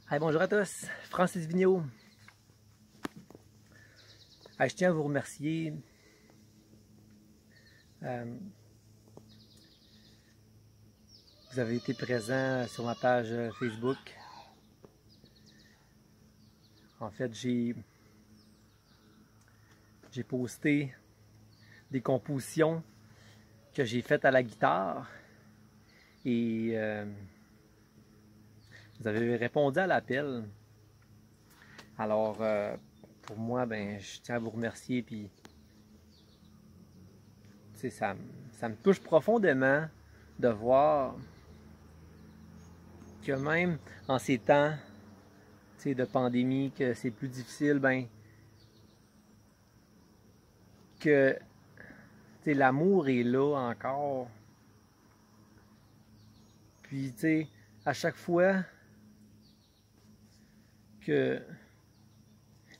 Hey, bonjour à tous, Francis Vigneault. Hey, je tiens à vous remercier. Vous avez été présent sur ma page Facebook. En fait, j'ai posté des compositions que j'ai faites à la guitare et vous avez répondu à l'appel. Alors, pour moi, ben, je tiens à vous remercier. Puis, ça me touche profondément de voir que même en ces temps de pandémie, que c'est plus difficile, ben, que l'amour est là encore. Puis, à chaque fois que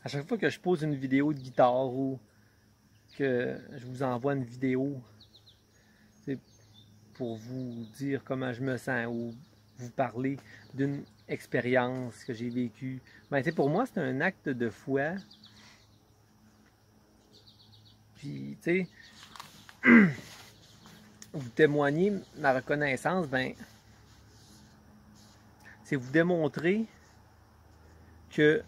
je pose une vidéo de guitare ou que je vous envoie une vidéo pour vous dire comment je me sens ou vous parler d'une expérience que j'ai vécue, ben, pour moi, c'est un acte de foi. Puis, vous témoignez ma reconnaissance, ben, c'est vous démontrer que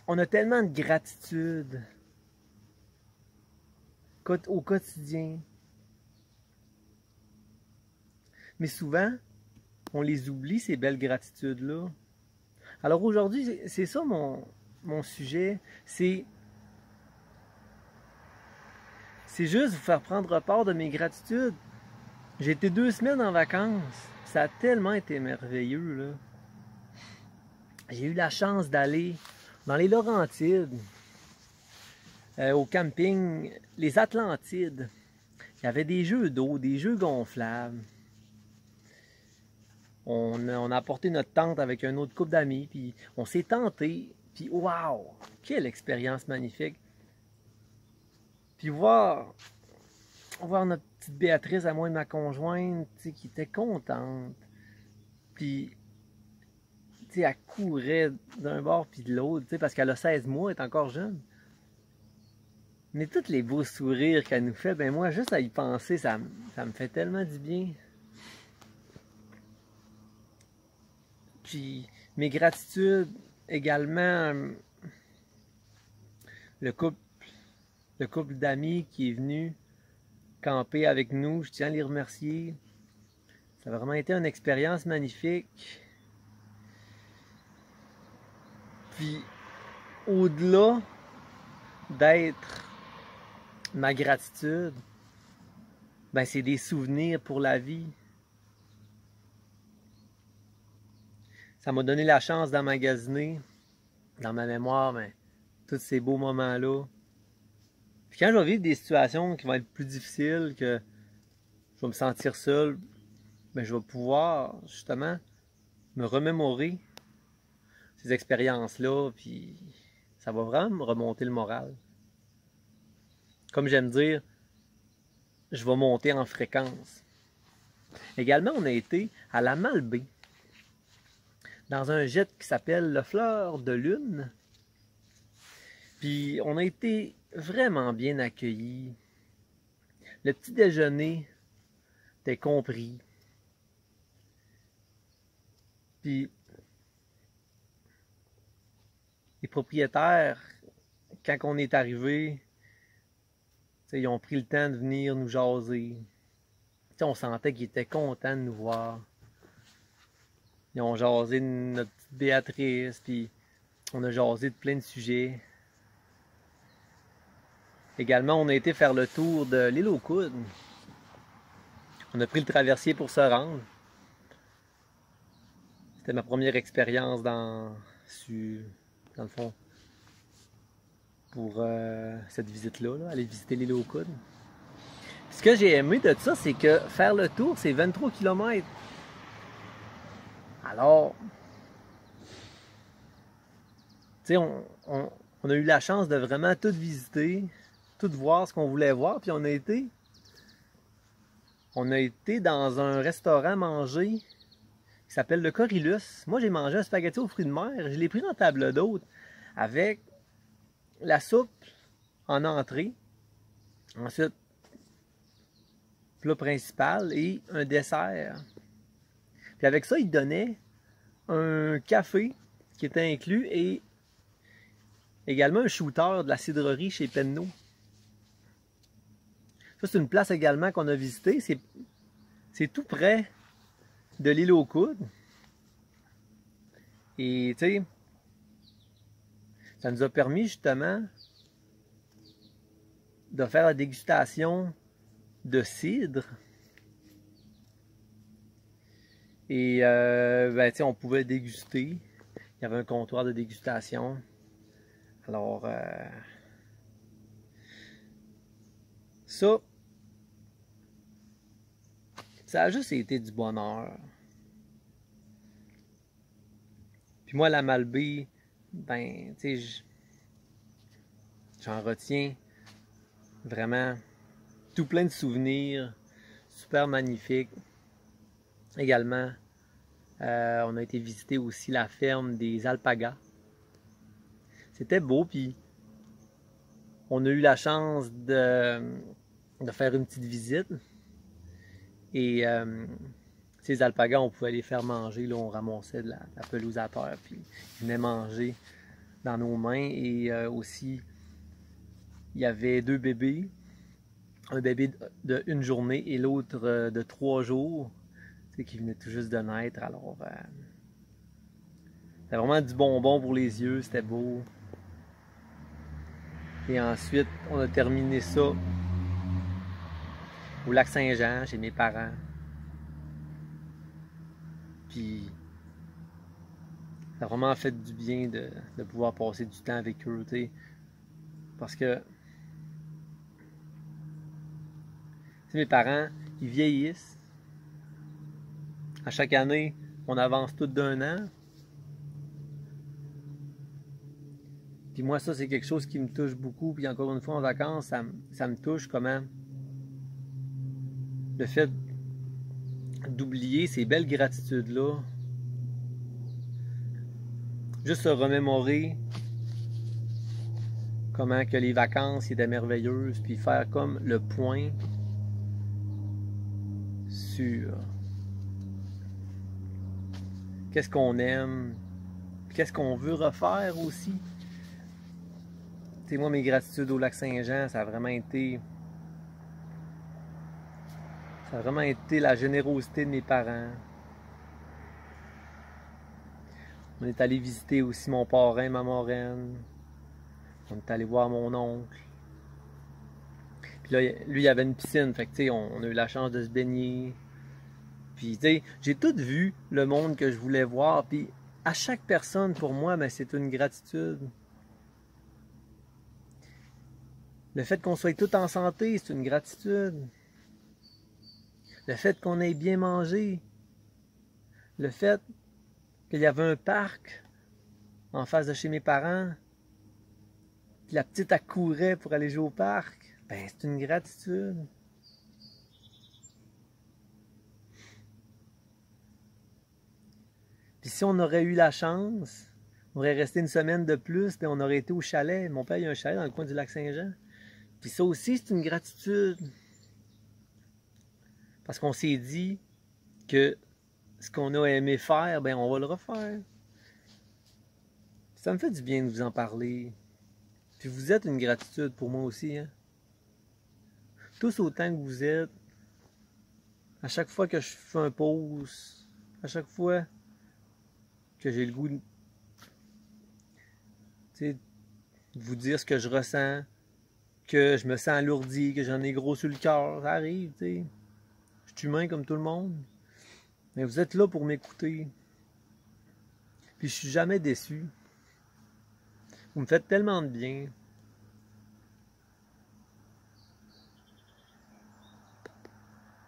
on a tellement de gratitude au quotidien. Mais souvent, on les oublie, ces belles gratitudes-là. Alors aujourd'hui, c'est ça mon sujet. C'est juste vous faire prendre part de mes gratitudes. J'ai été 2 semaines en vacances. Ça a tellement été merveilleux, là. J'ai eu la chance d'aller dans les Laurentides, au camping Les Atlantides. Il y avait des jeux d'eau, des jeux gonflables. On a apporté notre tente avec un autre couple d'amis, puis on s'est tenté, puis waouh! Quelle expérience magnifique! Puis voir notre petite Béatrice, à moi et ma conjointe, qui était contente. Puis, elle courait d'un bord puis de l'autre, parce qu'elle a 16 mois, elle est encore jeune. Mais tous les beaux sourires qu'elle nous fait, ben moi, juste à y penser, ça me fait tellement du bien. Puis, mes gratitudes également, le couple d'amis qui est venu camper avec nous, je tiens à les remercier. Ça a vraiment été une expérience magnifique. Puis, au-delà d'être ma gratitude, ben c'est des souvenirs pour la vie. Ça m'a donné la chance d'emmagasiner dans ma mémoire, ben, tous ces beaux moments-là. Puis quand je vais vivre des situations qui vont être plus difficiles, que je vais me sentir seul, ben je vais pouvoir justement me remémorer ces expériences-là, puis ça va vraiment me remonter le moral. Comme j'aime dire, je vais monter en fréquence. Également, on a été à la Malbaie, dans un gîte qui s'appelle le Fleur de Lune. Puis on a été vraiment bien accueillis. Le petit déjeuner était compris. Puis les propriétaires, quand on est arrivé, ils ont pris le temps de venir nous jaser. On sentait qu'ils étaient contents de nous voir. Ils ont jasé de notre petite Béatrice, puis on a jasé de plein de sujets. Également, on a été faire le tour de l'île aux Coudes. On a pris le traversier pour se rendre. C'était ma première expérience dans le fond, pour cette visite-là, aller visiter l'île aux Coudes. Ce que j'ai aimé de ça, c'est que faire le tour, c'est 23 km. Alors, on a eu la chance de vraiment tout visiter, tout voir ce qu'on voulait voir, puis on on a été dans un restaurant manger qui s'appelle le Corylus. Moi, j'ai mangé un spaghetti aux fruits de mer. Je l'ai pris en table d'hôte avec la soupe en entrée. Ensuite, plat principal et un dessert. Puis avec ça, il donnait un café qui était inclus et également un shooter de la cidrerie chez Penneau. Ça, c'est une place également qu'on a visitée. C'est tout près de l'île aux Coudes. Et tu sais, ça nous a permis justement de faire la dégustation de cidre. Et ben, on pouvait déguster. Il y avait un comptoir de dégustation. Alors, ça a juste été du bonheur. Puis moi, la Malbaie, ben, tu sais, j'en retiens vraiment tout plein de souvenirs, super magnifiques. Également, on a été visiter aussi la ferme des alpagas. C'était beau, puis on a eu la chance de faire une petite visite. Et ces alpagas, on pouvait les faire manger. Là, on ramassait de la pelouse à terre, puis ils venaient manger dans nos mains. Et aussi, il y avait 2 bébés. Un bébé de 1 journée et l'autre de 3 jours. Qui venait tout juste de naître. Alors, c'était vraiment du bonbon pour les yeux. C'était beau. Et ensuite, on a terminé ça au lac Saint-Jean, chez mes parents. Puis, ça a vraiment fait du bien de pouvoir passer du temps avec eux, t'sais. Parce que mes parents, ils vieillissent. À chaque année, on avance tout d'1 an. Puis moi, ça, c'est quelque chose qui me touche beaucoup. Puis encore une fois, en vacances, ça me touche comment le fait d'oublier ces belles gratitudes-là. Juste se remémorer comment que les vacances étaient merveilleuses. Puis faire comme le point sur qu'est-ce qu'on aime, qu'est-ce qu'on veut refaire aussi. Tu sais, moi, mes gratitudes au lac Saint-Jean, ça a vraiment été la générosité de mes parents. On est allé visiter aussi mon parrain, ma marraine. On est allé voir mon oncle. Puis là, lui, il avait une piscine, fait que tu sais, on a eu la chance de se baigner. Puis, tu sais, j'ai tout vu le monde que je voulais voir. Puis, à chaque personne, pour moi, ben, c'est une gratitude. Le fait qu'on soit tout en santé, c'est une gratitude. Le fait qu'on ait bien mangé. Le fait qu'il y avait un parc en face de chez mes parents. Puis la petite accourait pour aller jouer au parc. Ben, c'est une gratitude. Puis si on aurait eu la chance, on aurait resté 1 semaine de plus, puis on aurait été au chalet. Mon père, il a un chalet dans le coin du lac Saint-Jean. Puis ça aussi, c'est une gratitude. Parce qu'on s'est dit que ce qu'on a aimé faire, ben on va le refaire. Puis ça me fait du bien de vous en parler. Puis vous êtes une gratitude pour moi aussi, hein. Tous autant que vous êtes, à chaque fois que je fais un pause, à chaque fois que j'ai le goût de vous dire ce que je ressens, que je me sens alourdi, que j'en ai gros sur le cœur, ça arrive, tu sais. Je suis humain comme tout le monde. Mais vous êtes là pour m'écouter. Puis je suis jamais déçu. Vous me faites tellement de bien.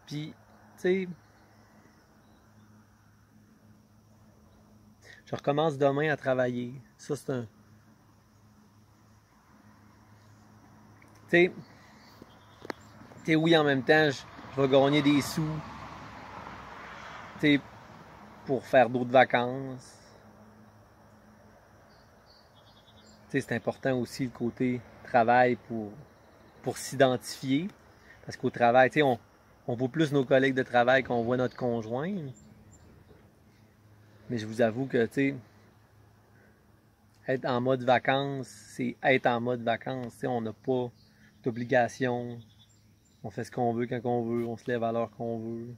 Puis, tu sais, je recommence demain à travailler. Ça, c'est un... Tu sais, oui, en même temps, je je vais gagner des sous, tu sais, pour faire d'autres vacances. Tu sais, c'est important aussi le côté travail pour s'identifier. Parce qu'au travail, tu sais, on voit plus nos collègues de travail qu'on voit notre conjoint. Mais je vous avoue que, tu sais, être en mode vacances, c'est être en mode vacances. Tu sais, on n'a pas d'obligation. On fait ce qu'on veut quand on veut. On se lève à l'heure qu'on veut.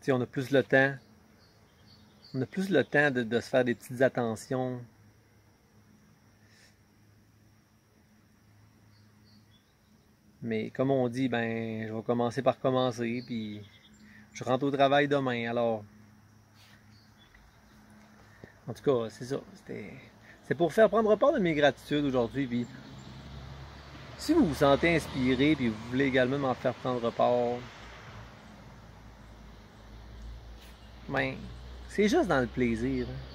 Tu sais, on a plus le temps. On a plus le temps de se faire des petites attentions. Mais comme on dit, ben, je vais commencer par commencer, puis je rentre au travail demain. Alors, en tout cas, c'est ça. C'est pour faire prendre part de mes gratitudes aujourd'hui. Puis, si vous vous sentez inspiré, puis vous voulez également m'en faire prendre part, ben, c'est juste dans le plaisir. Hein.